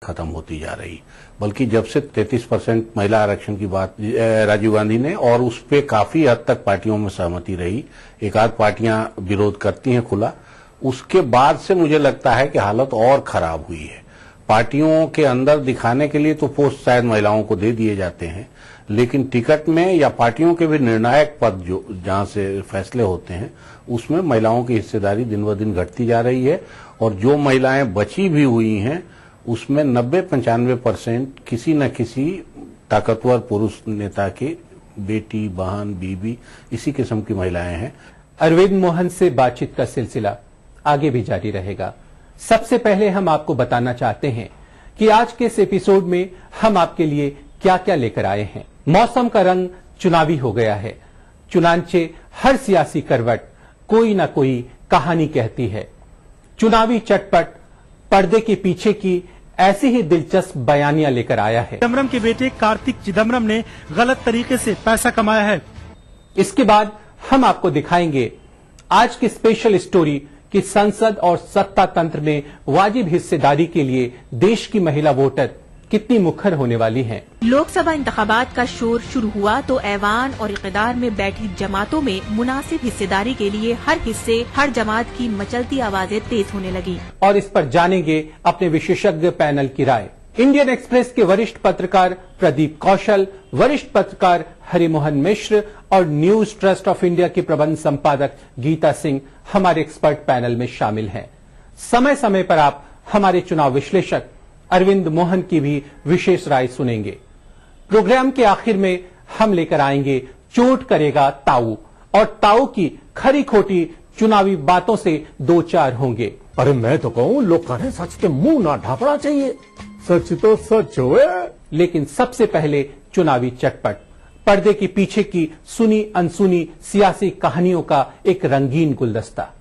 खत्म होती जा रही, बल्कि जब से 33% महिला आरक्षण की बात राजीव गांधी ने, और उस पे काफी हद तक पार्टियों में सहमति रही, एक आध पार्टियां विरोध करती हैं खुला, उसके बाद से मुझे लगता है कि हालत और खराब हुई है। पार्टियों के अंदर दिखाने के लिए तो पोस्ट शायद महिलाओं को दे दिए जाते हैं, लेकिन टिकट में या पार्टियों के भी निर्णायक पद जो जहां से फैसले होते हैं उसमें महिलाओं की हिस्सेदारी दिन ब दिन घटती जा रही है। और जो महिलाएं बची भी हुई हैं उसमें 90-95% किसी न किसी ताकतवर पुरुष नेता के बेटी, बहन, बीबी, इसी किस्म की महिलाएं हैं। अरविंद मोहन से बातचीत का सिलसिला आगे भी जारी रहेगा। सबसे पहले हम आपको बताना चाहते हैं कि आज के इस एपिसोड में हम आपके लिए क्या क्या लेकर आए हैं। मौसम का रंग चुनावी हो गया है। चुनांचे हर सियासी करवट कोई ना कोई कहानी कहती है। चुनावी चटपट पर्दे के पीछे की ऐसी ही दिलचस्प बयानियां लेकर आया है। चिदम्बरम के बेटे कार्तिक चिदम्बरम ने गलत तरीके से पैसा कमाया है। इसके बाद हम आपको दिखाएंगे आज की स्पेशल स्टोरी कि संसद और सत्ता तंत्र में वाजिब हिस्सेदारी के लिए देश की महिला वोटर कितनी मुखर होने वाली हैं। लोकसभा इंतखाबात का शोर शुरू हुआ तो ऐवान और इक़्तिदार में बैठी जमातों में मुनासिब हिस्सेदारी के लिए हर हिस्से, हर जमात की मचलती आवाजें तेज होने लगी। और इस पर जानेंगे अपने विशेषज्ञ पैनल की राय। इंडियन एक्सप्रेस के वरिष्ठ पत्रकार प्रदीप कौशल, वरिष्ठ पत्रकार हरिमोहन मिश्र और न्यूज ट्रस्ट ऑफ इंडिया की प्रबंध संपादक गीता सिंह हमारे एक्सपर्ट पैनल में शामिल हैं। समय समय पर आप हमारे चुनाव विश्लेषक अरविंद मोहन की भी विशेष राय सुनेंगे। प्रोग्राम के आखिर में हम लेकर आएंगे चोट करेगा ताऊ, और ताऊ की खरी खोटी चुनावी बातों से दो चार होंगे। अरे मैं तो कहूँ लोग कहें सच के मुंह ना ढापना चाहिए, सच तो सच होए। लेकिन सबसे पहले चुनावी चटपट, पर्दे के पीछे की सुनी अनसुनी सियासी कहानियों का एक रंगीन गुलदस्ता।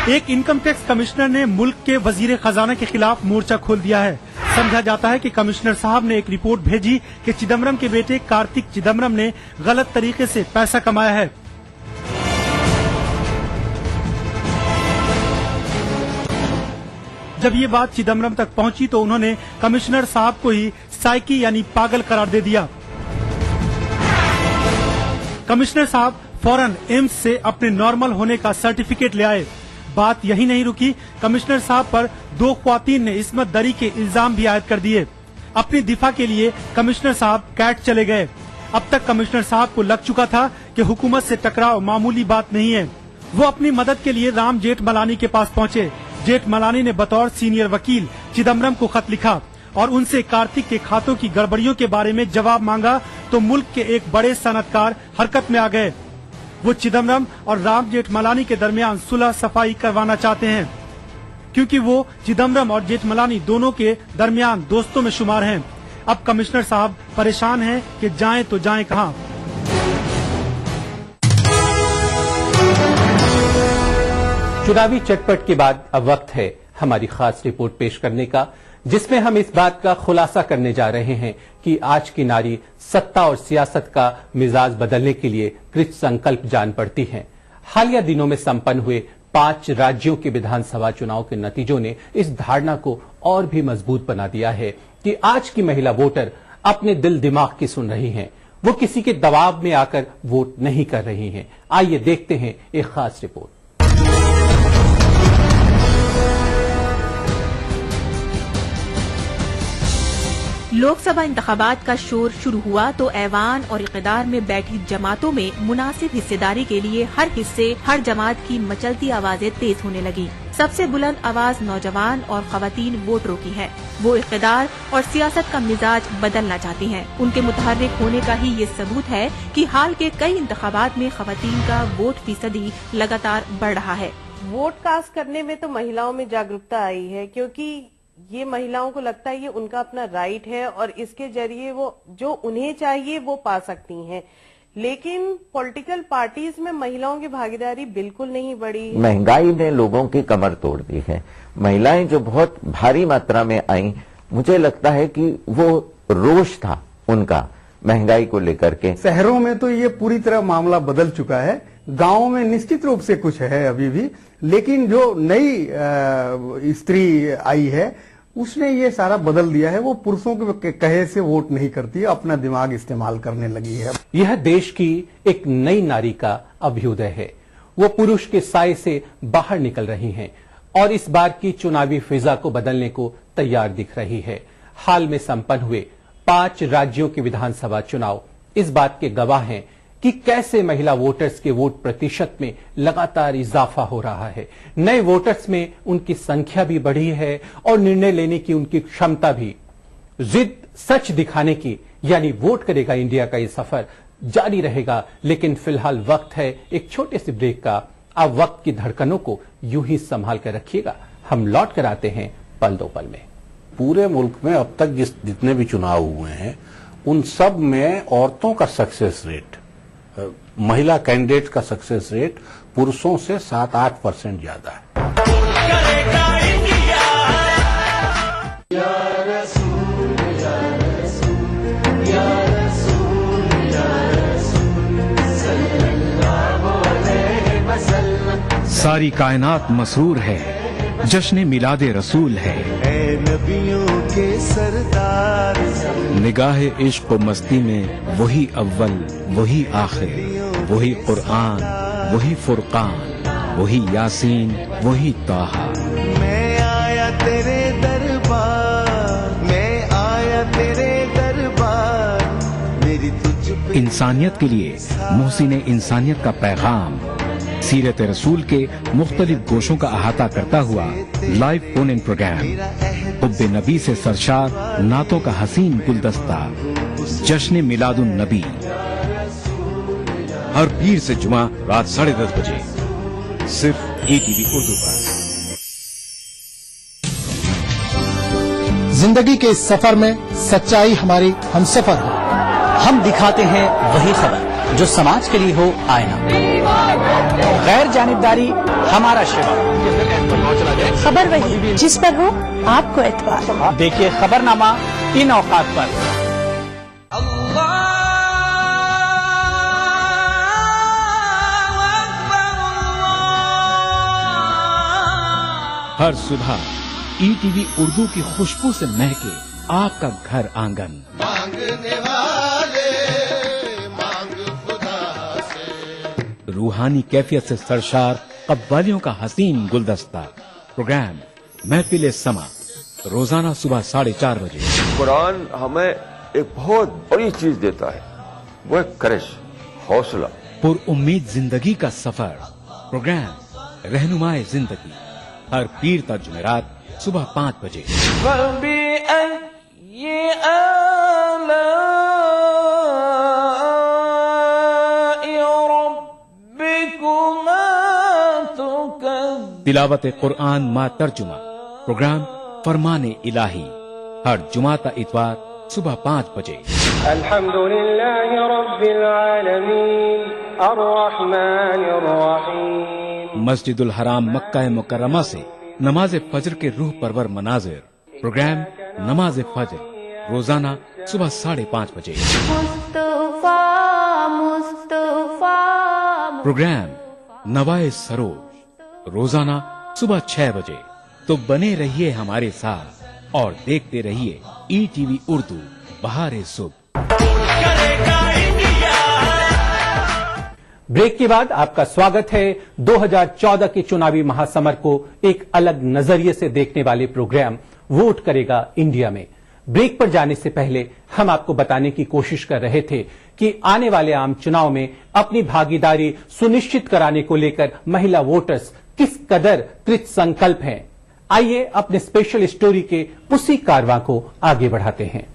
एक इनकम टैक्स कमिश्नर ने मुल्क के वजीर खजाना के खिलाफ मोर्चा खोल दिया है। समझा जाता है कि कमिश्नर साहब ने एक रिपोर्ट भेजी कि चिदम्बरम के बेटे कार्तिक चिदम्बरम ने गलत तरीके से पैसा कमाया है। जब ये बात चिदम्बरम तक पहुंची तो उन्होंने कमिश्नर साहब को ही साइकी यानी पागल करार दे दिया। कमिश्नर साहब फौरन एम्स से अपने नॉर्मल होने का सर्टिफिकेट ले आए। बात यही नहीं रुकी, कमिश्नर साहब पर दो ख्वातीन ने इस्मत दरी के इल्जाम भी आयद कर दिए। अपनी दिफा के लिए कमिश्नर साहब कैट चले गए। अब तक कमिश्नर साहब को लग चुका था कि हुकूमत से टकराव मामूली बात नहीं है। वो अपनी मदद के लिए राम जेठमलानी के पास पहुँचे। जेठमलानी ने बतौर सीनियर वकील चिदम्बरम को खत लिखा और उनसे कार्तिक के खातों की गड़बड़ियों के बारे में जवाब मांगा तो मुल्क के एक बड़े सनतकार हरकत में आ गए। वो चिदम्बरम और राम जेठमलानी के दरमियान सुलह सफाई करवाना चाहते हैं, क्योंकि वो चिदम्बरम और जेठमलानी दोनों के दरमियान दोस्तों में शुमार हैं। अब कमिश्नर साहब परेशान हैं कि जाएं तो जाएं कहां। चुनावी चटपट के बाद अब वक्त है हमारी खास रिपोर्ट पेश करने का, जिसमें हम इस बात का खुलासा करने जा रहे हैं कि आज की नारी सत्ता और सियासत का मिजाज बदलने के लिए कृत संकल्प जान पड़ती हैं। हालिया दिनों में संपन्न हुए 5 राज्यों के विधानसभा चुनाव के नतीजों ने इस धारणा को और भी मजबूत बना दिया है कि आज की महिला वोटर अपने दिल दिमाग की सुन रही हैं। वो किसी के दबाव में आकर वोट नहीं कर रही हैं। आइए देखते हैं एक खास रिपोर्ट। लोकसभा इंतखाबात का शोर शुरू हुआ तो ऐवान और इक़्तिदार में बैठी जमातों में मुनासिब हिस्सेदारी के लिए हर हिस्से, हर जमात की मचलती आवाजें तेज होने लगी। सबसे बुलंद आवाज नौजवान और खवातीन वोटरों की है। वो इक़्तिदार और सियासत का मिजाज बदलना चाहती हैं। उनके मुतहर्रिक होने का ही ये सबूत है कि हाल के कई इंतखाबात में खवातीन का वोट फीसदी लगातार बढ़ रहा है। वोट कास्ट करने में तो महिलाओं में जागरूकता आई है, क्योंकि ये महिलाओं को लगता है ये उनका अपना राइट है और इसके जरिए वो जो उन्हें चाहिए वो पा सकती हैं। लेकिन पॉलिटिकल पार्टीज में महिलाओं की भागीदारी बिल्कुल नहीं बढ़ी। महंगाई ने लोगों की कमर तोड़ दी है। महिलाएं जो बहुत भारी मात्रा में आई, मुझे लगता है कि वो रोष था उनका महंगाई को लेकर के। शहरों में तो ये पूरी तरह मामला बदल चुका है, गांवों में निश्चित रूप से कुछ है अभी भी, लेकिन जो नई स्त्री आई है उसने ये सारा बदल दिया है। वो पुरुषों के कहे से वोट नहीं करती है, अपना दिमाग इस्तेमाल करने लगी है। यह देश की एक नई नारी का अभ्युदय है। वो पुरुष के साए से बाहर निकल रही हैं और इस बार की चुनावी फिजा को बदलने को तैयार दिख रही है। हाल में संपन्न हुए 5 राज्यों के विधानसभा चुनाव इस बात के गवाह हैं कि कैसे महिला वोटर्स के वोट प्रतिशत में लगातार इजाफा हो रहा है। नए वोटर्स में उनकी संख्या भी बढ़ी है और निर्णय लेने की उनकी क्षमता भी। जिद सच दिखाने की, यानी वोट करेगा इंडिया का ये सफर जारी रहेगा। लेकिन फिलहाल वक्त है एक छोटे से ब्रेक का। आप वक्त की धड़कनों को यूं ही संभाल कर रखिएगा। हम लौट कर आते हैं पल दो पल में। पूरे मुल्क में अब तक जितने भी चुनाव हुए हैं उन सब में औरतों का सक्सेस रेट, महिला कैंडिडेट का सक्सेस रेट पुरुषों से 7-8% ज्यादा है। सारी कायनात मसरूर है, जश्न मिलादे रसूल है। नबियों के सरदार निगाहे इश्क व मस्ती में वही अव्वल वही आखिर, वही कुरआन वही फुरकान, वही यासीन वही ताहा। मैं आया तेरे दरबार, मैं आया तेरे दरबार, मेरी तुझ पे इंसानियत के लिए मोहसिन इंसानियत का पैगाम सीरत रसूल के मुख्तलिफ गोशों का अहाता करता हुआ लाइव फोन इन प्रोग्राम, हुब्बे नबी से सरशार नातों का हसीन गुलदस्ता, जश्न मिलादुन नबी, हर पीर से जुमा रात 10:30 बजे सिर्फ ETV उर्दू पर। जिंदगी के इस सफर में सच्चाई हमारी हमसफर हो। हम दिखाते हैं वही खबर जो समाज के लिए हो आईना। गैर जानिबदारी हमारा शिवा। खबर वही जिस पर हो आपको एतबार। देखिए खबरनामा इन औकात पर। हर सुबह ETV उर्दू की खुशबू से महके आपका घर आंगन। मांगने वाले मांग खुदा से। रूहानी कैफियत से सरशार कव्वालियों का हसीन गुलदस्ता। प्रोग्राम महफिल समा, रोजाना सुबह 4:30 बजे। कुरान हमें एक बहुत बड़ी चीज देता है, वो है करिश, हौसला। पुर उम्मीद जिंदगी का सफर। प्रोग्राम रहनुमाए जिंदगी, हर पीर तक जुमेरात सुबह 5 बजे। तिलावत कुरआन मा तर्जुमा। प्रोग्राम फरमाने इलाही, हर जुमाता इतवार सुबह 5 बजे। अल्हम्दुलिल्लाहि रब्बिल आलमीन अर्रहमानिर रहीम। मस्जिदुल हराम मक्का मुकर्रमा से नमाज फजर के रूह परवर मनाजिर। प्रोग्राम नमाज फजर, रोजाना सुबह 5:30 बजे। प्रोग्राम नवाए सरोज, रोजाना सुबह 6 बजे। तो बने रहिए हमारे साथ और देखते रहिए ETV उर्दू बहारे सुबह। ब्रेक के बाद आपका स्वागत है 2014 के चुनावी महासमर को एक अलग नजरिए से देखने वाले प्रोग्राम वोट करेगा इंडिया में। ब्रेक पर जाने से पहले हम आपको बताने की कोशिश कर रहे थे कि आने वाले आम चुनाव में अपनी भागीदारी सुनिश्चित कराने को लेकर महिला वोटर्स किस कदर कृत संकल्प हैं। आइए अपने स्पेशल स्टोरी के उसी कारवां को आगे बढ़ाते हैं।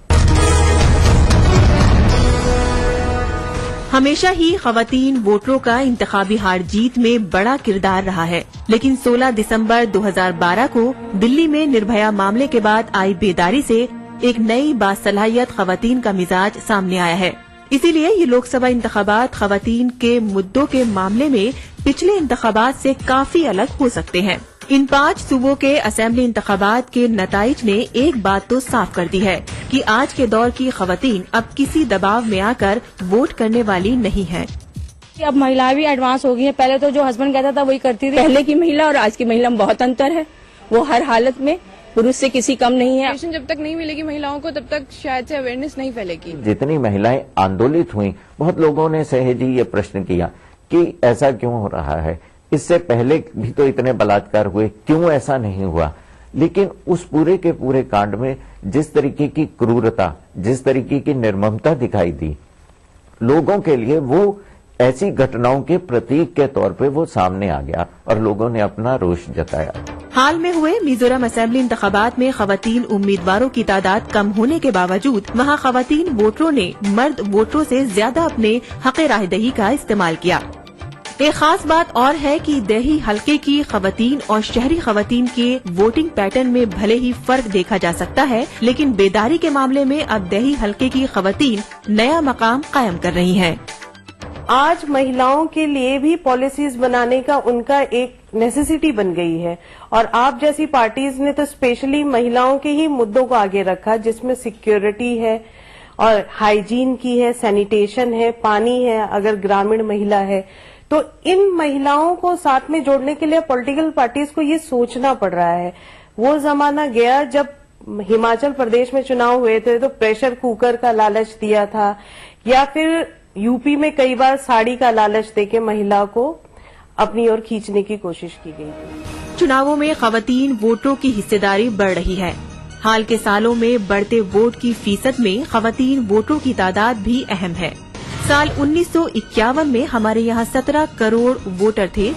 हमेशा ही खवातीन वोटरों का इंतखाबी हार जीत में बड़ा किरदार रहा है, लेकिन 16 दिसंबर 2012 को दिल्ली में निर्भया मामले के बाद आई बेदारी से एक नई बासलाहियत खवातीन का मिजाज सामने आया है। इसीलिए ये लोकसभा इंतखाबात खवातीन के मुद्दों के मामले में पिछले इंतखाबात से काफी अलग हो सकते हैं। इन 5 सूबों के असेंबली इंतखाबात के नताइज ने एक बात तो साफ कर दी है कि आज के दौर की खवातीन अब किसी दबाव में आकर वोट करने वाली नहीं हैं। अब महिलाएं भी एडवांस हो गई हैं। पहले तो जो हस्बैंड कहता था वही करती थी। पहले की महिला और आज की महिला में बहुत अंतर है। वो हर हालत में पुरुष से किसी कम नहीं है। जब तक नहीं मिलेगी महिलाओं को तब तक शायद से अवेयरनेस नहीं फैलेगी। जितनी महिलाएं आंदोलित हुई, बहुत लोगों ने सहेजी ये प्रश्न किया कि ऐसा क्यों हो रहा है, इससे पहले भी तो इतने बलात्कार हुए, क्यों ऐसा नहीं हुआ। लेकिन उस पूरे के पूरे कांड में जिस तरीके की क्रूरता, जिस तरीके की निर्ममता दिखाई दी, लोगों के लिए वो ऐसी घटनाओं के प्रतीक के तौर पे वो सामने आ गया और लोगों ने अपना रोष जताया। हाल में हुए मिजोरम असेंबली इंतखाबात में खवातीन उम्मीदवारों की तादाद कम होने के बावजूद वहां खवातीन वोटरों ने मर्द वोटरों से ज्यादा अपने हक़ रायदही का इस्तेमाल किया। एक खास बात और है कि देही हलके की खवातीन और शहरी खवातीन के वोटिंग पैटर्न में भले ही फर्क देखा जा सकता है, लेकिन बेदारी के मामले में अब देही हलके की खवातीन नया मकाम कायम कर रही हैं। आज महिलाओं के लिए भी पॉलिसीज बनाने का उनका एक नेसेसिटी बन गई है और आप जैसी पार्टीज ने तो स्पेशली महिलाओं के ही मुद्दों को आगे रखा, जिसमें सिक्योरिटी है और हाइजीन की है, सैनिटेशन है, पानी है, अगर ग्रामीण महिला है तो इन महिलाओं को साथ में जोड़ने के लिए पॉलिटिकल पार्टीज को ये सोचना पड़ रहा है। वो जमाना गया जब हिमाचल प्रदेश में चुनाव हुए थे तो प्रेशर कुकर का लालच दिया था, या फिर यूपी में कई बार साड़ी का लालच देके महिला को अपनी ओर खींचने की कोशिश की गई थी। चुनावों में खवातीन वोटरों की हिस्सेदारी बढ़ रही है। हाल के सालों में बढ़ते वोट की फीसद में खवातीन वोटरों की तादाद भी अहम है। साल 1951 में हमारे यहाँ 17 करोड़ वोटर थे,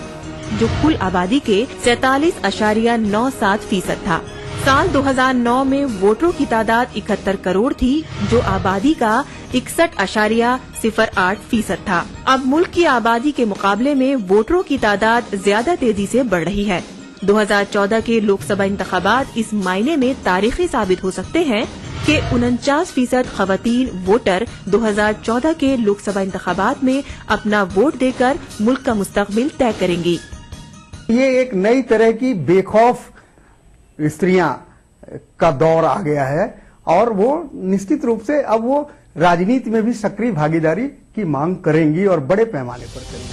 जो कुल आबादी के 47.97% था। साल 2009 में वोटरों की तादाद 71 करोड़ थी, जो आबादी का 61.08% था। अब मुल्क की आबादी के मुकाबले में वोटरों की तादाद ज्यादा तेजी से बढ़ रही है। 2014 के लोकसभा इंतखाबात इस मायने में तारीखी साबित हो सकते हैं कि 49% खवातीन वोटर 2014 के लोकसभा इंतखाबात में अपना वोट देकर मुल्क का मुस्तकबिल तय करेंगी। ये एक नई तरह की बेखौफ स्त्रियां का दौर आ गया है और वो निश्चित रूप से अब वो राजनीति में भी सक्रिय भागीदारी की मांग करेंगी और बड़े पैमाने पर करेंगी।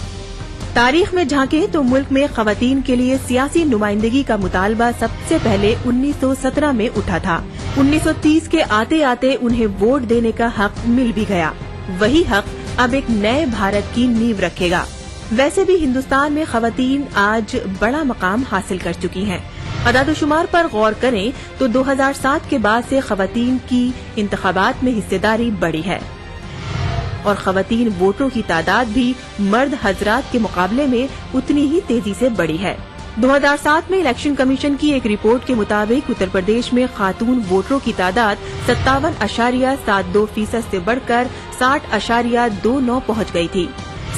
तारीख में झांके तो मुल्क में खवातीन के लिए सियासी नुमाइंदगी का मुतालबा सबसे पहले 1917 में उठा था। 1930 के आते आते उन्हें वोट देने का हक मिल भी गया। वही हक अब एक नए भारत की नींव रखेगा। वैसे भी हिंदुस्तान में खवातीन आज बड़ा मकाम हासिल कर चुकी हैं। अदाद-ओ-शुमार पर गौर करें तो 2007 के बाद से खवातीन की इंतखाबात में हिस्सेदारी बढ़ी है और खवातीन वोटरों की तादाद भी मर्द हजरात के मुकाबले में उतनी ही तेजी से बढ़ी है। 2007 में इलेक्शन कमीशन की एक रिपोर्ट के मुताबिक उत्तर प्रदेश में खातून वोटरों की तादाद 57.72% से बढ़कर 60.29 पहुंच गई थी।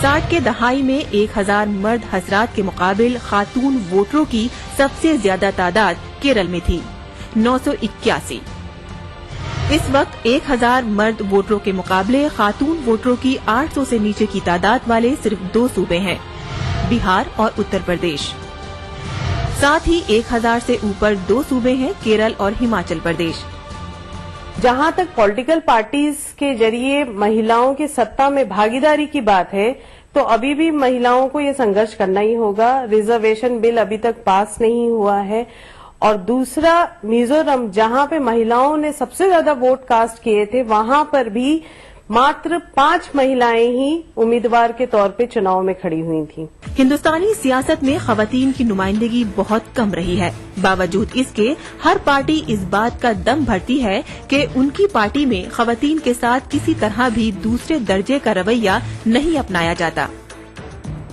60 के दहाई में 1000 मर्द हजरात के मुकाबिल खातून वोटरों की सबसे ज्यादा तादाद केरल में थी, 981। इस वक्त 1000 मर्द वोटरों के मुकाबले खातून वोटरों की 800 से नीचे की तादाद वाले सिर्फ 2 सूबे हैं, बिहार और उत्तर प्रदेश। साथ ही 1000 से ऊपर 2 सूबे हैं, केरल और हिमाचल प्रदेश। जहां तक पॉलिटिकल पार्टीज के जरिए महिलाओं की सत्ता में भागीदारी की बात है तो अभी भी महिलाओं को ये संघर्ष करना ही होगा। रिजर्वेशन बिल अभी तक पास नहीं हुआ है और दूसरा, मिजोरम जहां पे महिलाओं ने सबसे ज्यादा वोट कास्ट किए थे, वहां पर भी मात्र 5 महिलाएं ही उम्मीदवार के तौर पे चुनाव में खड़ी हुई थीं। हिंदुस्तानी सियासत में खवातीन की नुमाइंदगी बहुत कम रही है। बावजूद इसके हर पार्टी इस बात का दम भरती है कि उनकी पार्टी में खवातीन के साथ किसी तरह भी दूसरे दर्जे का रवैया नहीं अपनाया जाता।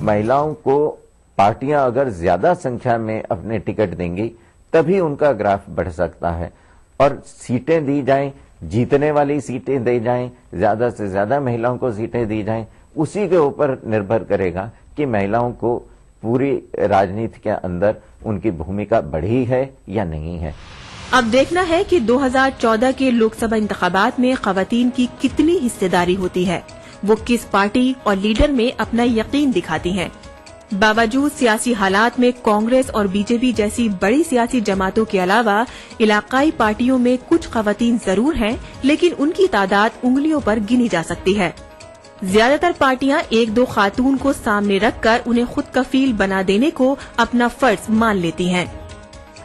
महिलाओं को पार्टियां अगर ज्यादा संख्या में अपने टिकट देंगी तभी उनका ग्राफ बढ़ सकता है और सीटें दी जाएं, जीतने वाली सीटें दी जाएं, ज्यादा से ज्यादा महिलाओं को सीटें दी जाएं, उसी के ऊपर निर्भर करेगा कि महिलाओं को पूरी राजनीति के अंदर उनकी भूमिका बढ़ी है या नहीं है। अब देखना है कि 2014 के लोकसभा इंतखाबात में खवातीन की कितनी हिस्सेदारी होती है, वो किस पार्टी और लीडर में अपना यकीन दिखाती हैं। बावजूद सियासी हालात में कांग्रेस और बीजेपी जैसी बड़ी सियासी जमातों के अलावा इलाकाई पार्टियों में कुछ खवातीन जरूर हैं, लेकिन उनकी तादाद उंगलियों पर गिनी जा सकती है। ज्यादातर पार्टियां एक दो खातून को सामने रखकर उन्हें खुद कफील बना देने को अपना फर्ज मान लेती हैं।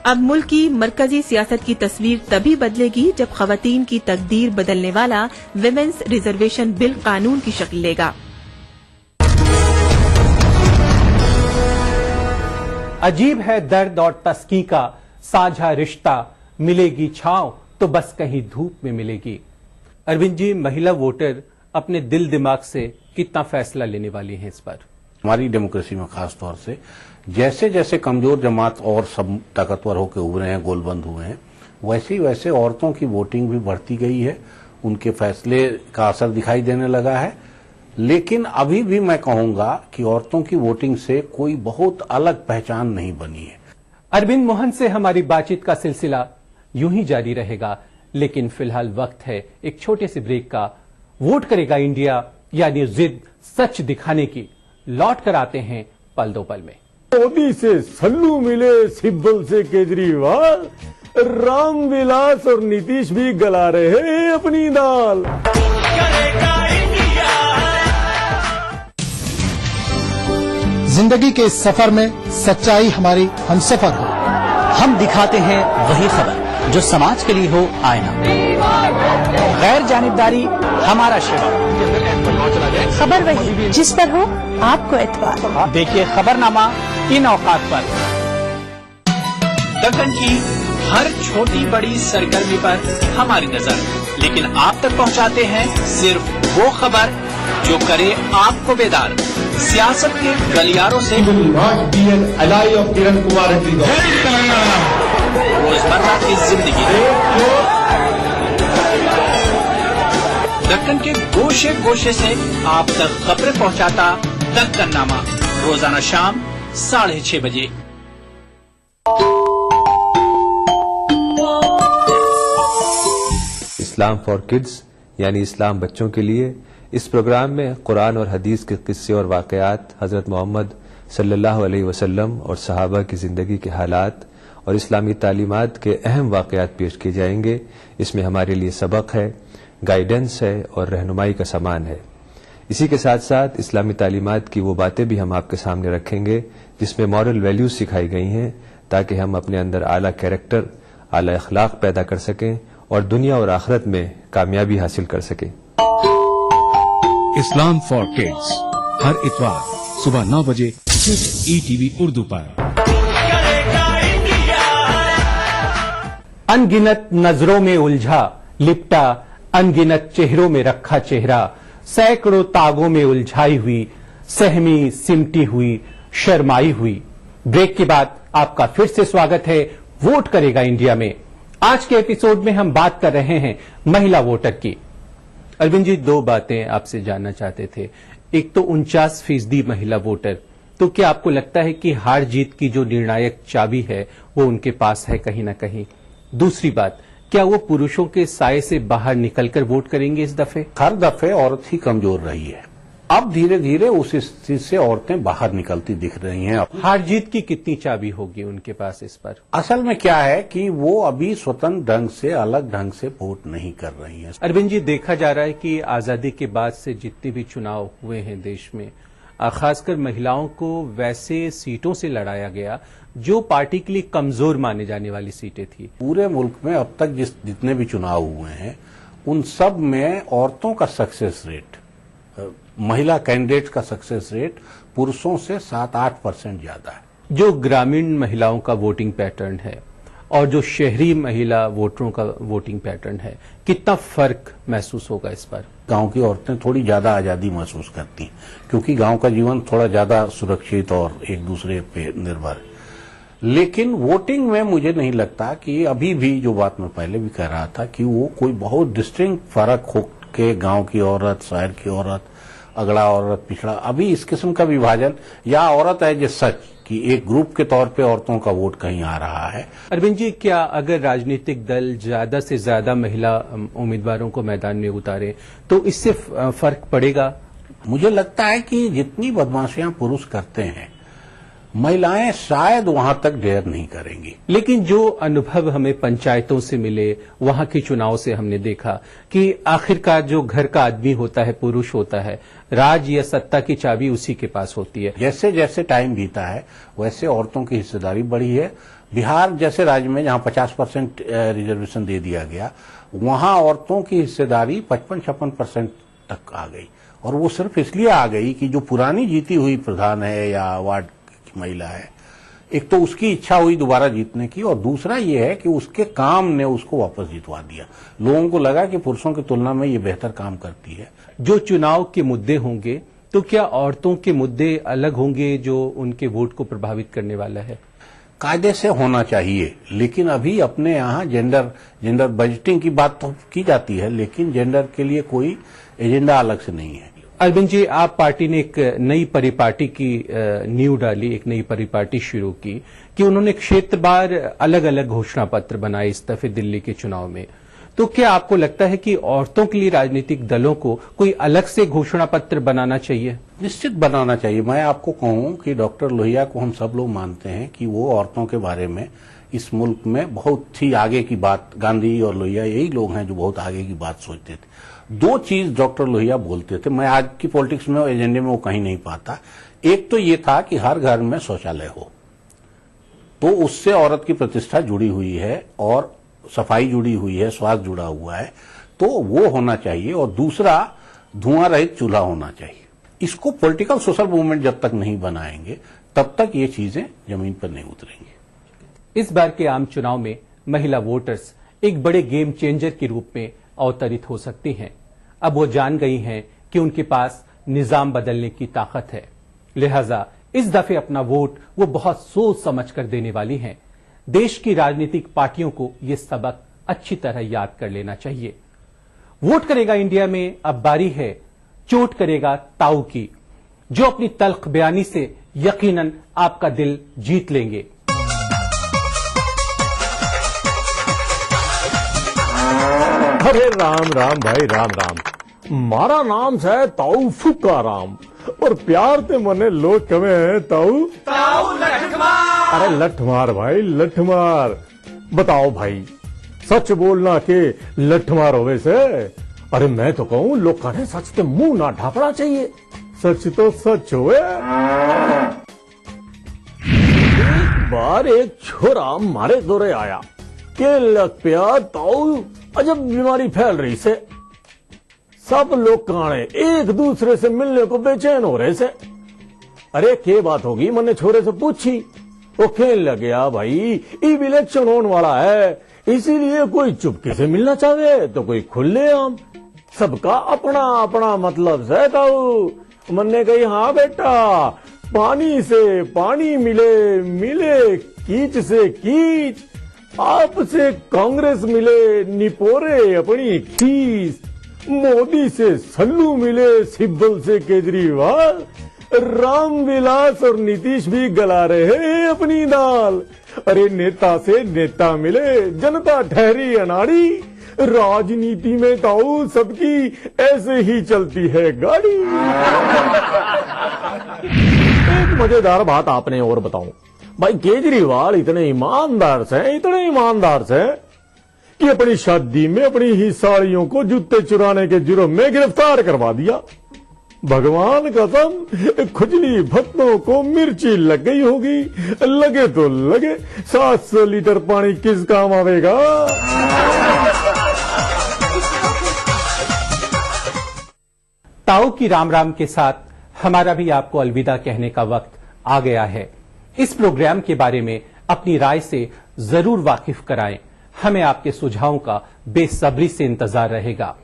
अब मुल्क की मरकजी सियासत की तस्वीर तभी बदलेगी जब खवातीन की तकदीर बदलने वाला विमेंस रिजर्वेशन बिल कानून की शक्ल लेगा। अजीब है दर्द और तस्की का साझा रिश्ता, मिलेगी छांव तो बस कहीं धूप में मिलेगी। अरविंद जी, महिला वोटर अपने दिल दिमाग से कितना फैसला लेने वाली हैं इस पर? हमारी डेमोक्रेसी में खास तौर से जैसे जैसे कमजोर जमात और सब ताकतवर होकर उभरे हैं, गोलबंद हुए हैं, वैसे ही वैसे औरतों की वोटिंग भी बढ़ती गई है, उनके फैसले का असर दिखाई देने लगा है। लेकिन अभी भी मैं कहूंगा कि औरतों की वोटिंग से कोई बहुत अलग पहचान नहीं बनी है। अरविंद मोहन से हमारी बातचीत का सिलसिला यूं ही जारी रहेगा, लेकिन फिलहाल वक्त है एक छोटे से ब्रेक का। वोट करेगा इंडिया यानी जिद सच दिखाने की, लौट कर आते हैं पल दो पल में। मोदी से सल्लू मिले, सिब्बल से केजरीवाल, रामविलास और नीतीश भी गला रहे हैं अपनी दाल। जिंदगी के इस सफर में सच्चाई हमारी हमसफर हो। हम दिखाते हैं वही खबर जो समाज के लिए हो आईना। गैर जानिबदारी हमारा शिवा। खबर वही जिस पर हो आपको एतबार। देखिए खबरनामा इन औकात पर। दक्कन की हर छोटी बड़ी सरगर्मी पर हमारी नजर, लेकिन आप तक पहुंचाते हैं सिर्फ वो खबर जो करे आपको बेदार। सियासत के गलियारों से रोजमर्रा की जिंदगी, दक्कन के गोशे गोशे से आप तक खबरें पहुंचाता दक्कननामा, रोजाना शाम 6:30 बजे। इस्लाम फॉर किड्स यानी इस्लाम बच्चों के लिए, इस प्रोग्राम में कुरान और हदीस के किस्से और वाकयात, हजरत मोहम्मद सल्लल्लाहु अलैहि वसल्लम और सहाबा की जिंदगी के हालात और इस्लामी तालीमात के अहम वाकयात पेश किए जाएंगे। इसमें हमारे लिए सबक है, गाइडेंस है और रहनुमाई का सामान है। इसी के साथ साथ इस्लामी तालीमात की वो बातें भी हम आपके सामने रखेंगे जिसमें मॉरल वैल्यूज सिखाई गई हैं, ताकि हम अपने अंदर आला कैरेक्टर, आला अखलाक पैदा कर सकें और दुनिया और आखिरत में कामयाबी हासिल कर सकें। इस्लाम फॉर किड्स हर इतवार सुबह 9 बजे सिर्फ ईटीवी उर्दू पर। अनगिनत नजरों में उलझा लिपटा, अनगिनत चेहरों में रखा चेहरा, सैकड़ों तागों में उलझाई हुई, सहमी सिमटी हुई, शर्माई हुई। ब्रेक के बाद आपका फिर से स्वागत है वोट करेगा इंडिया में। आज के एपिसोड में हम बात कर रहे हैं महिला वोटर की। अरविंद जी, दो बातें आपसे जानना चाहते थे। एक तो 49% महिला वोटर, तो क्या आपको लगता है कि हार जीत की जो निर्णायक चाबी है वो उनके पास है कहीं ना कहीं? दूसरी बात, क्या वो पुरुषों के साये से बाहर निकलकर वोट करेंगे इस दफे? हर दफे औरत ही कमजोर रही है, अब धीरे धीरे उस स्थिति से औरतें बाहर निकलती दिख रही हैं। हार जीत की कितनी चाबी होगी उनके पास इस पर? असल में क्या है कि वो अभी स्वतंत्र ढंग से, अलग ढंग से वोट नहीं कर रही हैं। अरविंद जी, देखा जा रहा है कि आजादी के बाद से जितने भी चुनाव हुए हैं देश में, खासकर महिलाओं को वैसे सीटों से लड़ाया गया जो पार्टी के लिए कमजोर माने जाने वाली सीटें थी। पूरे मुल्क में अब तक जितने भी चुनाव हुए हैं उन सब में औरतों का सक्सेस रेट, महिला कैंडिडेट का सक्सेस रेट पुरुषों से 7-8% ज्यादा है। जो ग्रामीण महिलाओं का वोटिंग पैटर्न है और जो शहरी महिला वोटरों का वोटिंग पैटर्न है, कितना फर्क महसूस होगा इस पर? गांव की औरतें थोड़ी ज्यादा आजादी महसूस करती हैं क्योंकि गांव का जीवन थोड़ा ज्यादा सुरक्षित और एक दूसरे पे निर्भर है। लेकिन वोटिंग में मुझे नहीं लगता कि अभी भी, जो बात मैं पहले भी कह रहा था, कि वो कोई बहुत डिस्टिंक्ट फर्क हो के गांव की औरत, शहर की औरत, अगला औरत, पिछड़ा, अभी इस किस्म का विभाजन या औरत है जो सच कि एक ग्रुप के तौर पे औरतों का वोट कहीं आ रहा है। अरविंद जी, क्या अगर राजनीतिक दल ज्यादा से ज्यादा महिला उम्मीदवारों को मैदान में उतारे तो इससे फर्क पड़ेगा? मुझे लगता है कि जितनी बदमाशियां पुरुष करते हैं महिलाएं शायद वहां तक डेयर नहीं करेंगी। लेकिन जो अनुभव हमें पंचायतों से मिले, वहां के चुनाव से हमने देखा कि आखिरकार जो घर का आदमी होता है, पुरुष होता है, राज या सत्ता की चाबी उसी के पास होती है। जैसे जैसे टाइम बीता है वैसे औरतों की हिस्सेदारी बढ़ी है। बिहार जैसे राज्य में जहां 50% रिजर्वेशन दे दिया गया, वहां औरतों की हिस्सेदारी 55-56% तक आ गई। और वो सिर्फ इसलिए आ गई कि जो पुरानी जीती हुई प्रधान है या वार्ड की महिला है, एक तो उसकी इच्छा हुई दोबारा जीतने की, और दूसरा ये है कि उसके काम ने उसको वापस जितवा दिया। लोगों को लगा कि पुरुषों की तुलना में ये बेहतर काम करती है। जो चुनाव के मुद्दे होंगे तो क्या औरतों के मुद्दे अलग होंगे जो उनके वोट को प्रभावित करने वाला है? कायदे से होना चाहिए, लेकिन अभी अपने यहाँ जेंडर बजटिंग की बात तो की जाती है, लेकिन जेंडर के लिए कोई एजेंडा अलग से नहीं है। अरविंद जी, आप पार्टी ने एक नई परिपाटी की नींव डाली, एक नई परिपाटी शुरू की कि उन्होंने क्षेत्रवार अलग अलग घोषणा पत्र बनाए इस दफे दिल्ली के चुनाव में। तो क्या आपको लगता है कि औरतों के लिए राजनीतिक दलों को कोई अलग से घोषणा पत्र बनाना चाहिए? निश्चित बनाना चाहिए। मैं आपको कहूं कि डॉक्टर लोहिया को हम सब लोग मानते हैं कि वो औरतों के बारे में इस मुल्क में बहुत ही आगे की बात, गांधी और लोहिया यही लोग हैं जो बहुत आगे की बात सोचते थे। दो चीज डॉक्टर लोहिया बोलते थे, मैं आज की पॉलिटिक्स में एजेंडे में वो कहीं नहीं पाता। एक तो ये था कि हर घर में शौचालय हो, तो उससे औरत की प्रतिष्ठा जुड़ी हुई है और सफाई जुड़ी हुई है, स्वास्थ्य जुड़ा हुआ है, तो वो होना चाहिए। और दूसरा, धुआं रहित चूल्हा होना चाहिए। इसको पॉलिटिकल सोशल मूवमेंट जब तक नहीं बनाएंगे तब तक ये चीजें जमीन पर नहीं उतरेंगी। इस बार के आम चुनाव में महिला वोटर्स एक बड़े गेम चेंजर के रूप में अवतरित हो सकती हैं। अब वो जान गई हैं कि उनके पास निजाम बदलने की ताकत है, लिहाजा इस दफे अपना वोट वो बहुत सोच समझ कर देने वाली हैं। देश की राजनीतिक पार्टियों को ये सबक अच्छी तरह याद कर लेना चाहिए। वोट करेगा इंडिया में अब बारी है चोट करेगा ताऊ की, जो अपनी तल्ख बयानी से यकीनन आपका दिल जीत लेंगे। अरे राम राम भाई, राम राम। मारा नाम है ताऊ फुका राम, और प्यार ते मने लोग कवे हैं ताऊ लठमार। अरे लठमार भाई, लठमार। बताओ भाई, सच बोलना के लठमार होवे से? अरे मैं तो कहूँ लोग कहने सच के मुंह ना ढापना चाहिए, सच तो सच होवे। एक बार एक छोरा मारे दौरे आया के लग प्यार ताऊ अजब बीमारी फैल रही से। सब लोग काने एक दूसरे से मिलने को बेचैन हो रहे से। अरे क्या बात होगी, मैंने छोरे से पूछी। वो खेल लग गया भाई, ईब इलेक्शन होने वाला है, इसीलिए कोई चुपके से मिलना चाहे तो कोई खुले आम। सबका अपना अपना मतलब है ताऊ। मैंने कही हाँ बेटा, पानी से पानी मिले, मिले कीच से कीच, आपसे कांग्रेस मिले, निपोरे अपनी खीस। मोदी से सल्लू मिले, सिब्बल से केजरीवाल, रामविलास और नीतीश भी गला रहे हैं अपनी दाल। अरे नेता से नेता मिले, जनता ठहरी अनाड़ी। राजनीति में ताऊ सबकी ऐसे ही चलती है गाड़ी। एक मजेदार बात आपने और बताऊं भाई, केजरीवाल इतने ईमानदार से कि अपनी शादी में अपनी ही साड़ियों को जूते चुराने के जुर्म में गिरफ्तार करवा दिया। भगवान कसम, खुजली भत्तों को मिर्ची लग गई होगी। लगे तो लगे, 700 लीटर पानी किस काम आवेगा। ताऊ की राम राम के साथ हमारा भी आपको अलविदा कहने का वक्त आ गया है। इस प्रोग्राम के बारे में अपनी राय से जरूर वाकिफ कराएं। हमें आपके सुझावों का बेसब्री से इंतजार रहेगा।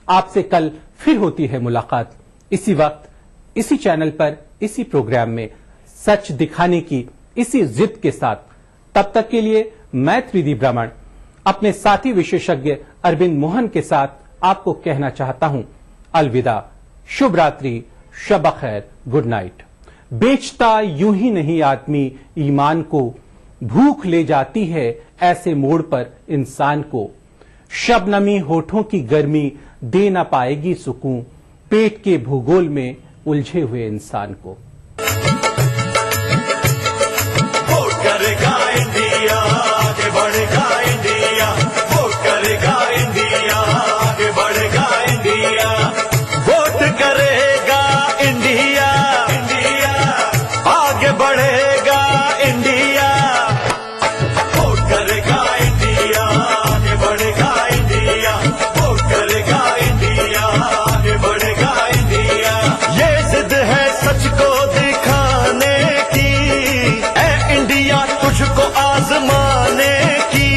आपसे कल फिर होती है मुलाकात, इसी वक्त, इसी चैनल पर, इसी प्रोग्राम में, सच दिखाने की इसी जिद के साथ। तब तक के लिए मैं त्रिदी ब्राह्मण अपने साथी विशेषज्ञ अरविंद मोहन के साथ आपको कहना चाहता हूं अलविदा, शुभ रात्रि, शब खैर, गुड नाइट। बेचता यूं ही नहीं आदमी ईमान को, भूख ले जाती है ऐसे मोड़ पर इंसान को। शबनमी होठों की गर्मी दे ना पाएगी सुकून, पेट के भूगोल में उलझे हुए इंसान को। करेगा इंडिया, वोट करेगा इंडिया, आगे बढ़ेगा इंडिया, वोट करेगा इंडिया, इंडिया आगे बढ़ेगा इंडिया, वोट करेगा इंडिया, आगे बढ़ेगा इंडिया, वोट करेगा इंडिया, आगे बढ़ेगा इंडिया। ये जिद है सच को दिखाने की, ए इंडिया तुझको आजमाने की,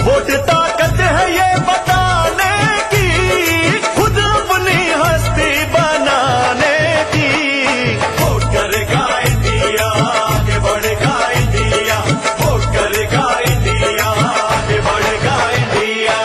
वोट ताकत है ये बताने की, खुद अपनी हस्ती बनाने की, वोट करेगा इंडिया, आगे बढ़ेगा इंडिया, वोट करेगा इंडिया, आगे बढ़ेगा इंडिया।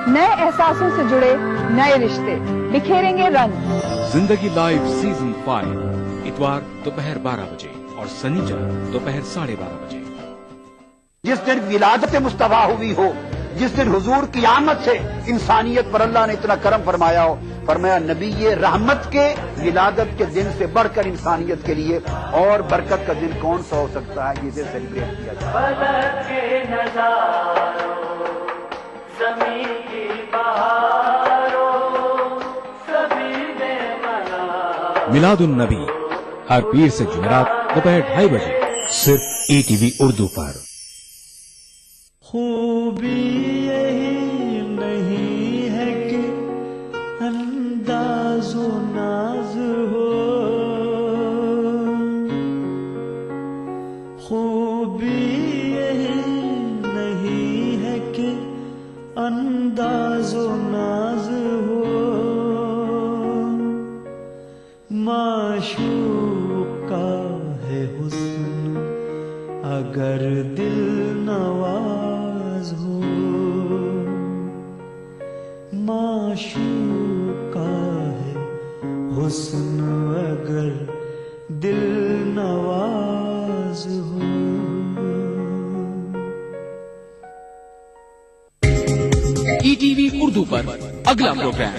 नए एहसासों से जुड़े नए रिश्ते बिखेरेंगे रंग। जिंदगी लाइव सीजन 5 इतवार दोपहर 12 बजे और शनिवार दोपहर 12:30 बजे। जिस दिन विलादत मुस्तफा हुई हो, जिस दिन हुजूर की आमद से इंसानियत पर अल्लाह ने इतना करम फरमाया हो, फरमाया नबी ये रहमत के विलादत के दिन से बढ़कर इंसानियत के लिए और बरकत का दिन कौन सा हो सकता है, जिसे सेलिब्रेट किया जाए। मिलादुन नबी हर पीर से जुमेरात दोपहर 2:30 बजे सिर्फ ETV उर्दू पर। खूबी यही नहीं है कि अंदाज़ो नाज हो, खूबी यही नहीं है कि अंदाज़ो नाज हो, माशूक का है हुस्न अगर दिल नवाज हो, माशूक का है हुस्न अगर दिल नवाज हो। ETV उर्दू पर अगला प्रोग्राम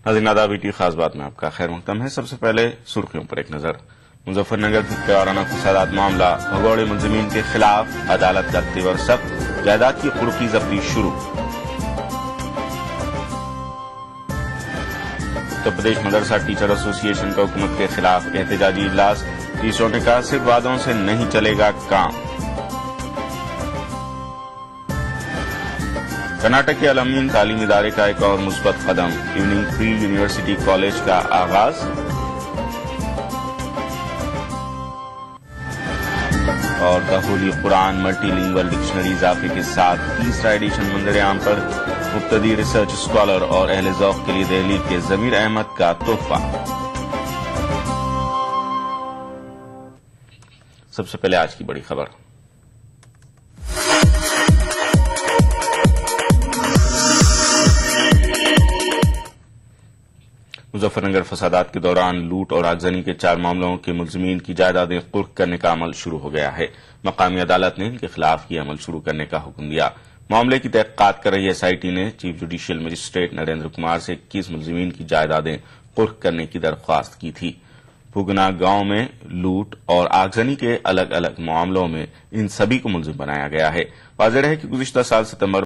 नाज़रीन आदाब, ETV खास बात में आपका खैर मक़दम है। सबसे पहले सुर्खियों पर एक नजर। मुजफ्फरनगर के वाराना फसादात मामला, भगौड़े मुलजिमीन के खिलाफ अदालत का तेवर सख्त, जायदाद की कुर्की जब्ती शुरू। उत्तर प्रदेश मदरसा टीचर एसोसिएशन का हुकूमत के खिलाफ एहतजाजी इजलास, टीचरों ने कहा सिर्फ वादों से नहीं चलेगा काम। कर्नाटक के अल-अमीन तालीमी इदारे का एक और मुस्बत कदम, इवनिंग प्री यूनिवर्सिटी कॉलेज का आगाज। और the Holi Quran multilingual dictionary इजाफे के साथ तीसरा एडिशन मंजर-ए-आम पर मुब्तदी रिसर्च स्कॉलर और अहले ज़ौक़ के लिए दिल्ली के ज़मीर अहमद का तोहफा। सबसे पहले आज की बड़ी खबर। मुजफ्फरनगर फसादात के दौरान लूट और आगजनी के 4 मामलों के मुलजिमीन की जायदादें कुर्क करने का अमल शुरू हो गया है। मकामी अदालत ने इनके खिलाफ ये अमल शुरू करने का हुक्म दिया। मामले की तहकीकात कर रही SIT ने chief judicial magistrate Narendra Kumar से 21 मुलजिमीन की जायदादें कुर्क करने की दरख्वास्त की थी। फुगना गांव में लूट और आगजनी के अलग अलग मामलों में इन सभी को मुलजिम बनाया गया है। वाज़ेह है कि गुज़िश्ता साल सितंबर